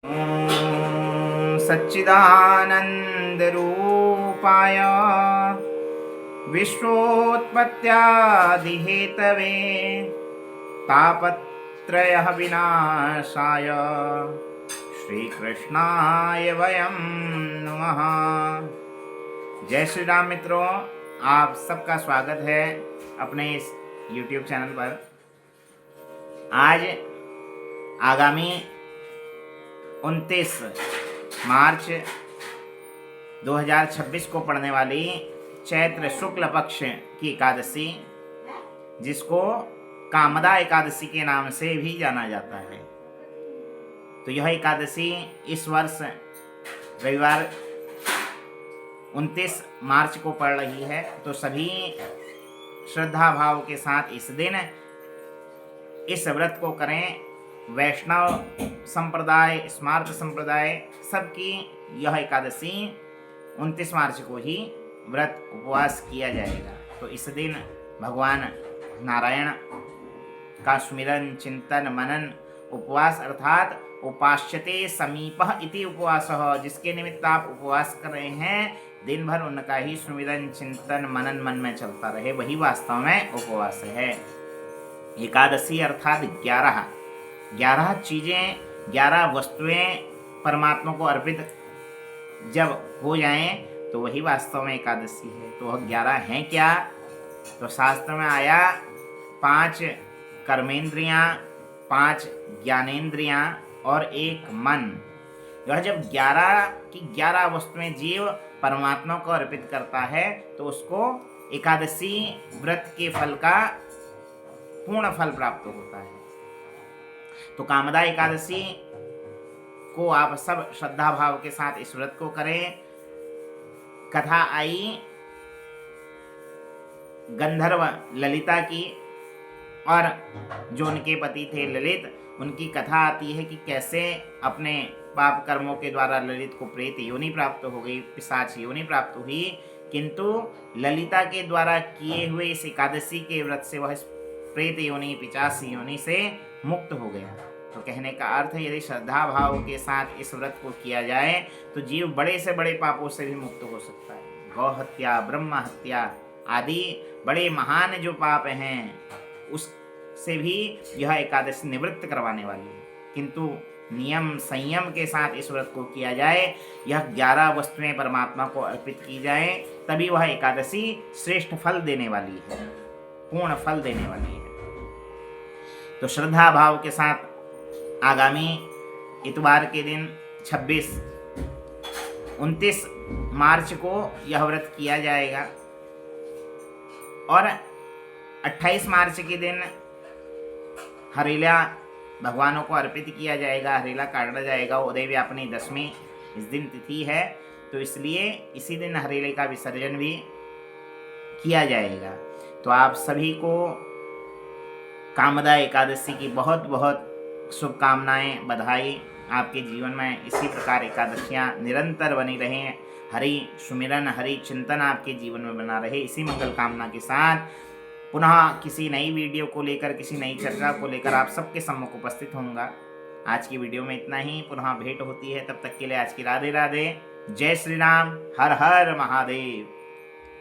सच्चिदानन्दरूपाय विश्वोत्पत्त्यादिहेतवे तापत्रयः विनाशाय श्रीकृष्णाय वयं नमः। जय श्री राम मित्रों, आप सबका स्वागत है अपने इस YouTube चैनल पर। आज आगामी 29 मार्च 2026 को पड़ने वाली चैत्र शुक्ल पक्ष की एकादशी, जिसको कामदा एकादशी के नाम से भी जाना जाता है, तो यह एकादशी इस वर्ष रविवार 29 मार्च को पड़ रही है। तो सभी श्रद्धा भाव के साथ इस दिन इस व्रत को करें। वैष्णव संप्रदाय, स्मार्त संप्रदाय, सबकी यह एकादशी 29 मार्च को ही व्रत उपवास किया जाएगा। तो इस दिन भगवान नारायण का सुमिरन, चिंतन, मनन, उपवास अर्थात उपास्यते समीपः इति उपवासः, जिसके निमित्त आप उपवास कर रहे हैं, दिन भर उनका ही सुमिरन, चिंतन, मनन मन में चलता रहे, वही वास्तव में उपवास है। एकादशी अर्थात 11 चीज़ें, 11 वस्तुएं परमात्मा को अर्पित जब हो जाएं, तो वही वास्तव में एकादशी है। तो वह 11 हैं क्या? तो शास्त्र में आया 5 कर्मेंद्रियां, 5 ज्ञानेंद्रियां और 1 मन। यह जब 11 की 11 वस्तुएं जीव परमात्मा को अर्पित करता है, तो उसको एकादशी व्रत के फल का पूर्ण फल प्राप्त होता है। तो कामदा एकादशी को आप सब श्रद्धा भाव के साथ इस व्रत को करें। कथा आई गंधर्व ललिता की, और जो उनके पति थे ललित, उनकी कथा आती है कि कैसे अपने पाप कर्मों के द्वारा ललित को प्रेत योनि प्राप्त हो गई, पिशाच योनि प्राप्त हुई, किंतु ललिता के द्वारा किए हुए इस एकादशी के व्रत से वह प्रेत योनि, पिशाच योनि से मुक्त हो गया। तो कहने का अर्थ है, यदि श्रद्धा भाव के साथ इस व्रत को किया जाए तो जीव बड़े से बड़े पापों से भी मुक्त हो सकता है। गौ हत्या, ब्रह्म हत्या आदि बड़े महान जो पाप हैं, उससे भी यह एकादशी निवृत्त करवाने वाली है। किंतु नियम संयम के साथ इस व्रत को किया जाए, यह 11 वस्तुएं परमात्मा को अर्पित की जाए, तभी वह एकादशी श्रेष्ठ फल देने वाली है, पूर्ण फल देने वाली है। तो श्रद्धा भाव के साथ आगामी इतवार के दिन 29 मार्च को यह व्रत किया जाएगा, और 28 मार्च के दिन हरेला भगवानों को अर्पित किया जाएगा, हरेला काटा जाएगा। उदय व्यापनी दशमी इस दिन तिथि है, तो इसलिए इसी दिन हरेले का विसर्जन भी किया जाएगा। तो आप सभी को कामदा एकादशी की बहुत बहुत शुभकामनाएं, बधाई। आपके जीवन में इसी प्रकार एकादशियां निरंतर बनी रहें, हरि सुमिरन, हरि चिंतन आपके जीवन में बना रहे। इसी मंगल कामना के साथ पुनः किसी नई वीडियो को लेकर, किसी नई चर्चा को लेकर आप सबके सम्मुख उपस्थित होऊंगा। आज की वीडियो में इतना ही, पुनः भेंट होती है, तब तक के लिए आज की राधे राधे, जय श्री राम, हर हर महादेव।